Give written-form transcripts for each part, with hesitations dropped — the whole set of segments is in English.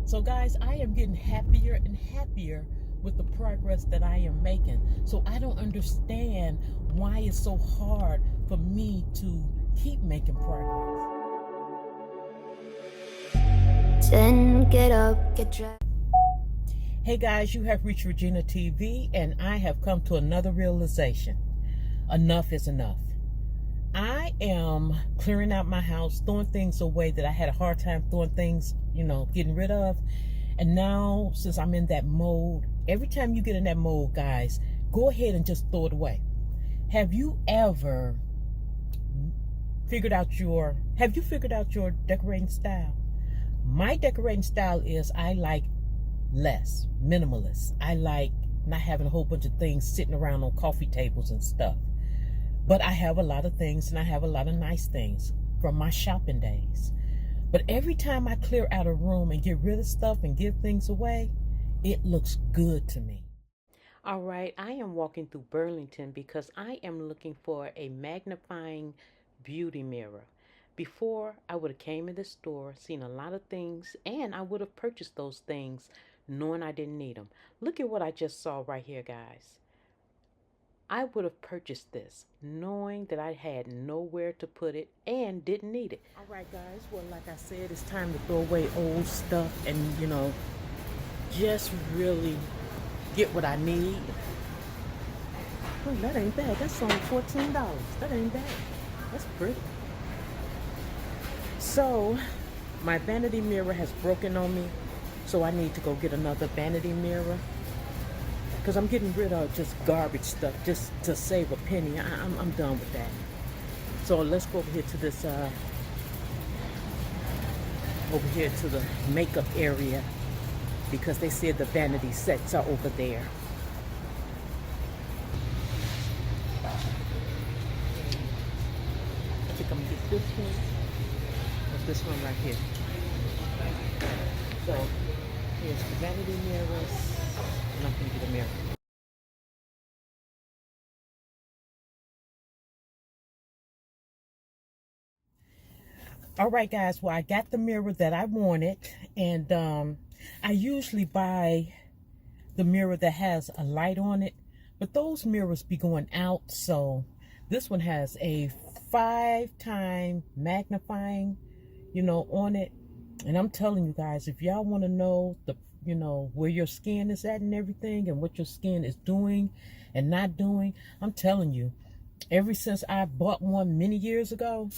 So guys, I am getting happier and happier with the progress that I am making. So I don't understand why it's so hard for me to keep making progress. Then get up, get dressed. Hey guys, you have reached Regina TV, and I have come to another realization. Enough is enough. I am clearing out my house, throwing things away that I had a hard time throwing things, getting rid of. And now, since I'm in that mode, every time you get in that mode, guys, go ahead and just throw it away. Have you figured out your decorating style? My decorating style is I like less, minimalist. I like not having a whole bunch of things sitting around on coffee tables and stuff. But I have a lot of things, and I have a lot of nice things from my shopping days. But every time I clear out a room and get rid of stuff and give things away, it looks good to me. All right, I am walking through Burlington because I am looking for a magnifying beauty mirror. Before, I would have came in the store, seen a lot of things, and I would have purchased those things knowing I didn't need them. Look at what I just saw right here, guys. I would have purchased this knowing that I had nowhere to put it and didn't need it. All right, guys. Well, like I said, it's time to throw away old stuff and, just really get what I need. Oh, that ain't bad. That's only $14. That ain't bad. That's pretty. So, my vanity mirror has broken on me, so I need to go get another vanity mirror. Because I'm getting rid of just garbage stuff just to save a penny. I'm done with that. So let's go over here to this, to the makeup area, because they said the vanity sets are over there. I think I'm gonna get this one or this one right here. So here's the vanity mirrors. And I'm going to get a mirror. All right, guys. Well, I got the mirror that I wanted. And I usually buy the mirror that has a light on it. But those mirrors be going out. So this one has a 5-time magnifying, on it. And I'm telling you guys, if y'all want to know where your skin is at and everything, and what your skin is doing and not doing, I'm telling you, ever since I bought one many years ago,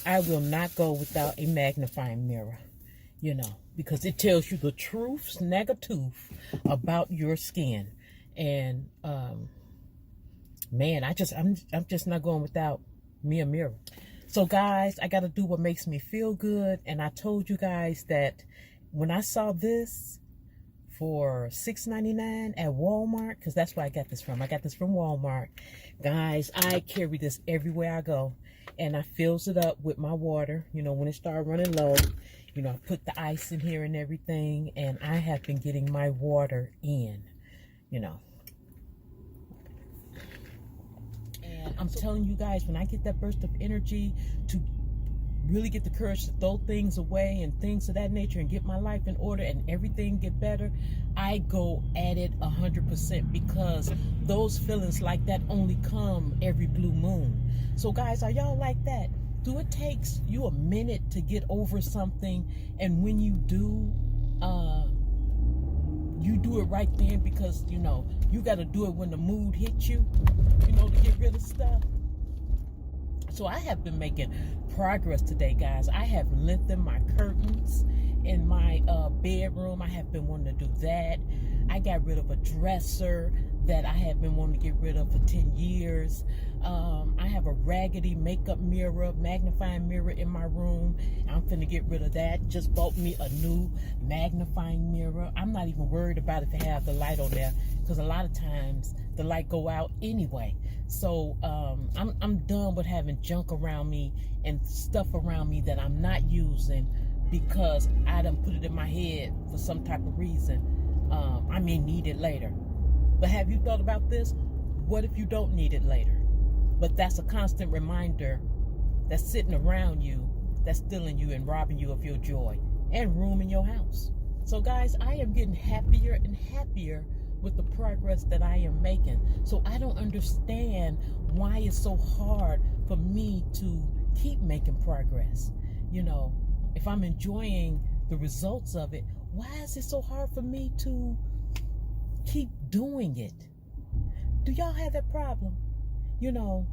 I will not go without a magnifying mirror, because it tells you the truth, negative about your skin. And man, I'm just not going without me a mirror. So guys, I got to do what makes me feel good. And I told you guys that when I saw this for $6.99 at Walmart, because that's where I got this from. I got this from Walmart. Guys, I carry this everywhere I go. And I fills it up with my water. When it starts running low, I put the ice in here and everything. And I have been getting my water in, I'm telling you guys, when I get that burst of energy to really get the courage to throw things away and things of that nature and get my life in order and everything get better, I go at it 100%, because those feelings like that only come every blue moon. So guys, are y'all like that? Do it takes you a minute to get over something, and when you do it right then, because you got to do it when the mood hits you, to get rid of stuff. So I have been making progress today, guys. I have lengthened my curtains in my bedroom. I have been wanting to do that. I got rid of a dresser that I have been wanting to get rid of for 10 years. I have a raggedy makeup mirror, magnifying mirror in my room. I'm finna get rid of that. Just bought me a new magnifying mirror. I'm not even worried about it to have the light on there, because a lot of times the light go out anyway. So I'm done with having junk around me and stuff around me that I'm not using, because I done put it in my head for some type of reason. I may need it later. But have you thought about this? What if you don't need it later? But that's a constant reminder that's sitting around you, that's stealing you and robbing you of your joy and room in your house. So guys, I am getting happier and happier with the progress that I am making. So I don't understand why it's so hard for me to keep making progress. You know, if I'm enjoying the results of it, why is it so hard for me to keep doing it? Do y'all have that problem? You know,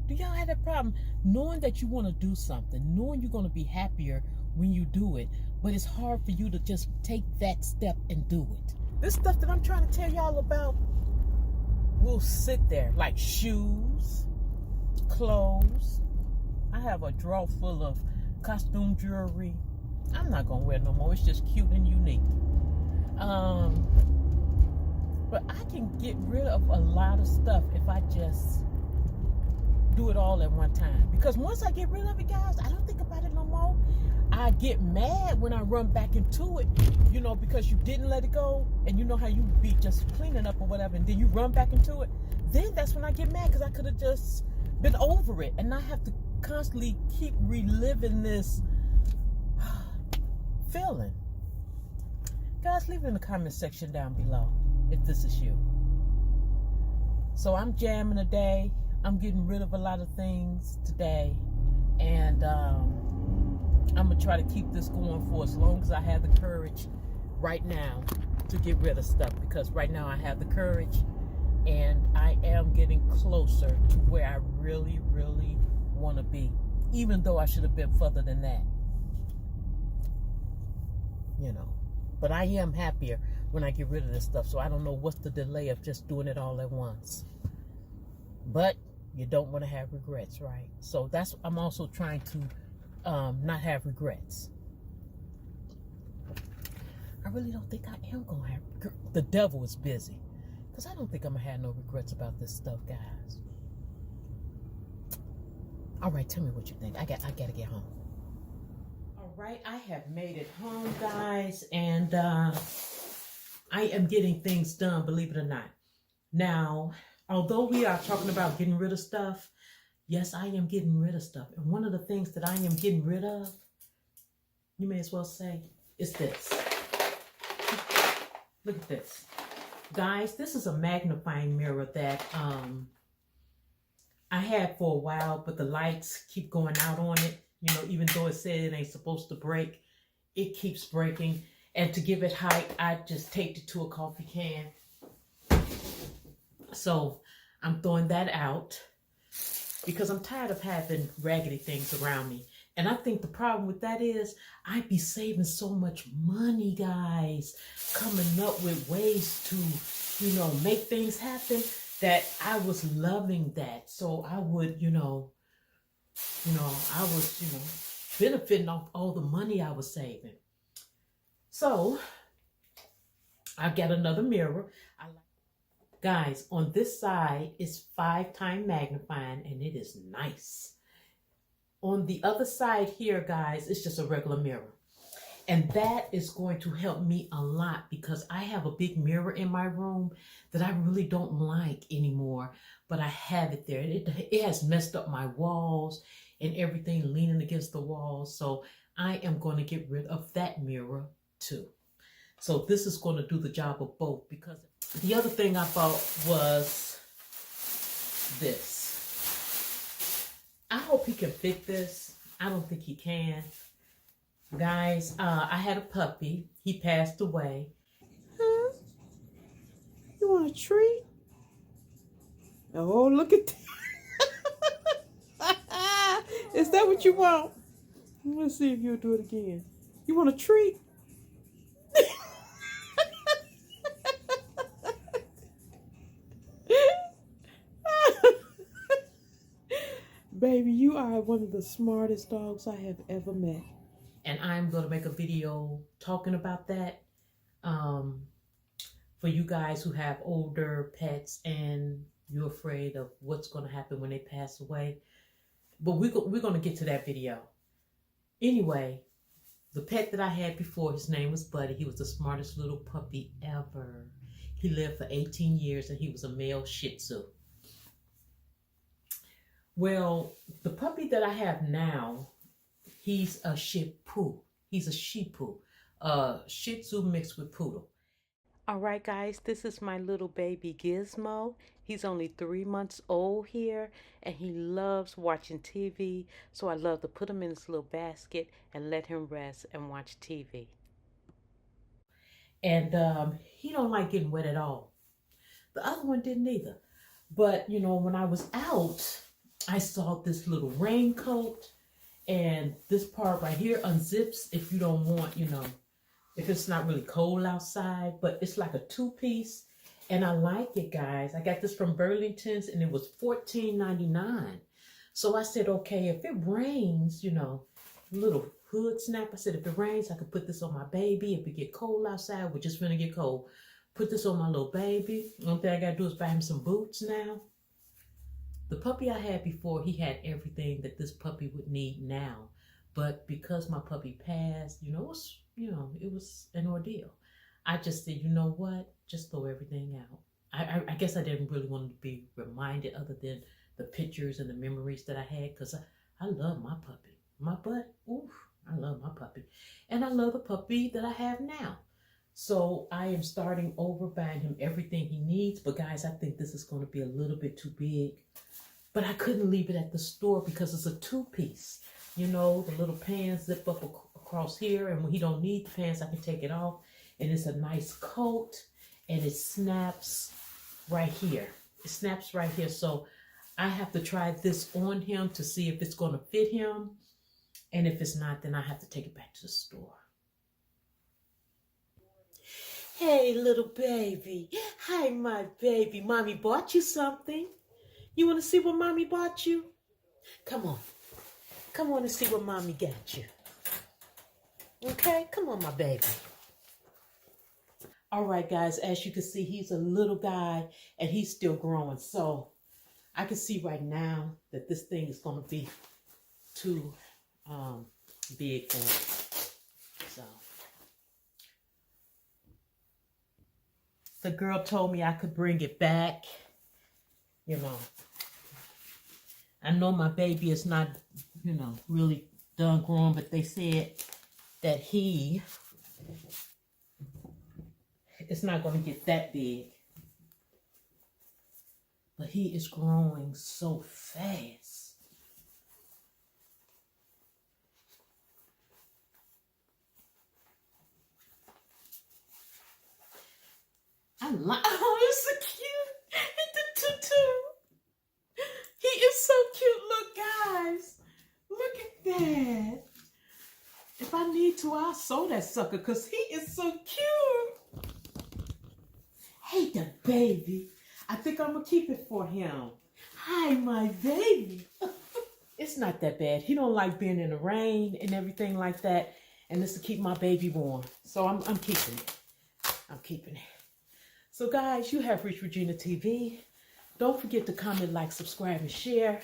do y'all have that problem knowing that you want to do something, knowing you're going to be happier when you do it, but it's hard for you to just take that step and do it? This stuff that I'm trying to tell y'all about will sit there, like shoes, clothes. I have a drawer full of costume jewelry. I'm not going to wear no more. It's just cute and unique. But I can get rid of a lot of stuff if I just do it all at one time. Because once I get rid of it, guys, I don't think about it no more. I get mad when I run back into it, you know, because you didn't let it go. And you know how you be just cleaning up or whatever, and then you run back into it. Then that's when I get mad, because I could have just been over it and not have to constantly keep reliving this feeling. Guys, leave it in the comment section down below if this is you. So I'm jamming today. I'm getting rid of a lot of things today, and I'm gonna try to keep this going for as long as I have the courage right now to get rid of stuff, because right now I have the courage and I am getting closer to where I really, really want to be, even though I should have been further than that, you know. But I am happier when I get rid of this stuff, so I don't know what's the delay of just doing it all at once. But you don't want to have regrets, right? So that's, I'm also trying to not have regrets. I really don't think I am going to have, the devil is busy, because I don't think I'm going to have no regrets about this stuff, guys. All right, tell me what you think. I got to get home. All right, I have made it home, guys, and I am getting things done, believe it or not. Now, although we are talking about getting rid of stuff, yes, I am getting rid of stuff. And one of the things that I am getting rid of, you may as well say, is this. Look at this. Guys, this is a magnifying mirror that I had for a while, but the lights keep going out on it. You know, even though it said it ain't supposed to break, it keeps breaking. And to give it height, I just taped it to a coffee can. So I'm throwing that out because I'm tired of having raggedy things around me. And I think the problem with that is I'd be saving so much money, guys, coming up with ways to, you know, make things happen, that I was loving that. So I would, I was, benefiting off all the money I was saving. So I got another mirror. Guys, on this side is 5x magnifying, and it is nice. On the other side here, guys, it's just a regular mirror. And that is going to help me a lot, because I have a big mirror in my room that I really don't like anymore, but I have it there. It has messed up my walls and everything, leaning against the walls. So I am going to get rid of that mirror too. So this is going to do the job of both, because the other thing I bought was this. I hope he can fit this. I don't think he can. Guys, I had a puppy. He passed away. Huh? You want a treat? Oh, look at that. Is that what you want? Let's see if you'll do it again. You want a treat? Baby, you are one of the smartest dogs I have ever met. And I'm going to make a video talking about that for you guys who have older pets and you're afraid of what's going to happen when they pass away. But we're going to get to that video. Anyway, the pet that I had before, his name was Buddy. He was the smartest little puppy ever. He lived for 18 years and he was a male Shih Tzu. Well, the puppy that I have now, he's a Shih Tzu. He's a Shih Tzu, Shih Tzu mixed with Poodle. All right, guys, this is my little baby Gizmo. He's only 3 months old here, and he loves watching TV. So I love to put him in this little basket and let him rest and watch TV. And he don't like getting wet at all. The other one didn't either. But, you know, when I was out, I saw this little raincoat, and this part right here unzips if you don't want, you know, if it's not really cold outside, but it's like a 2-piece, and I like it, guys. I got this from Burlington's, and it was $14.99. So I said, okay, if it rains, you know, little hood snap. I said, if it rains, I could put this on my baby. If it get cold outside, we're just gonna get cold. Put this on my little baby. Only thing I gotta do is buy him some boots now. The puppy I had before, he had everything that this puppy would need now. But because my puppy passed, you know, it was an ordeal. I just said, you know what? Just throw everything out. I guess I didn't really want to be reminded other than the pictures and the memories that I had, because I love my puppy. My butt, oof, I love my puppy. And I love the puppy that I have now. So I am starting over, buying him everything he needs. But guys, I think this is going to be a little bit too big. But I couldn't leave it at the store because it's a 2-piece. You know, the little pants zip up across here, and when he don't need the pants, I can take it off. And it's a nice coat, and it snaps right here. It snaps right here. So I have to try this on him to see if it's going to fit him. And if it's not, then I have to take it back to the store. Hey, little baby. Hi, my baby. Mommy bought you something. You want to see what Mommy bought you? Come on. Come on and see what Mommy got you. Okay? Come on, my baby. All right, guys. As you can see, he's a little guy, and he's still growing. So I can see right now that this thing is going to be too big for him. So the girl told me I could bring it back. You know, I know my baby is not, you know, really done growing, but they said that it's not going to get that big. But he is growing so fast. Oh, it's so cute. It's a tutu. He is so cute. Look, guys. Look at that. If I need to, I'll sew that sucker because he is so cute. Hey, the baby. I think I'm going to keep it for him. Hi, my baby. It's not that bad. He don't like being in the rain and everything like that. And this to keep my baby warm. So I'm keeping it. I'm keeping it. So guys, you have reached Regina TV. Don't forget to comment, like, subscribe, and share.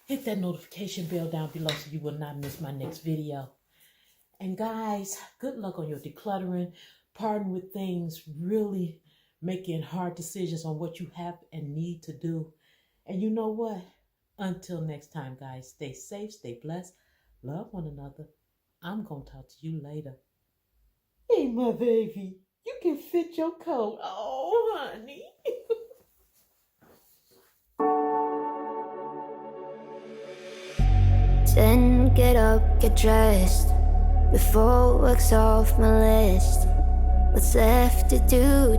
Hit that notification bell down below so you will not miss my next video. And guys, good luck on your decluttering. Pardon with things, really making hard decisions on what you have and need to do. And you know what? Until next time, guys, stay safe, stay blessed, love one another. I'm going to talk to you later. Hey, my baby. You can fit your coat. Oh, honey. Then get up, get dressed. Before work's off my list. What's left to do?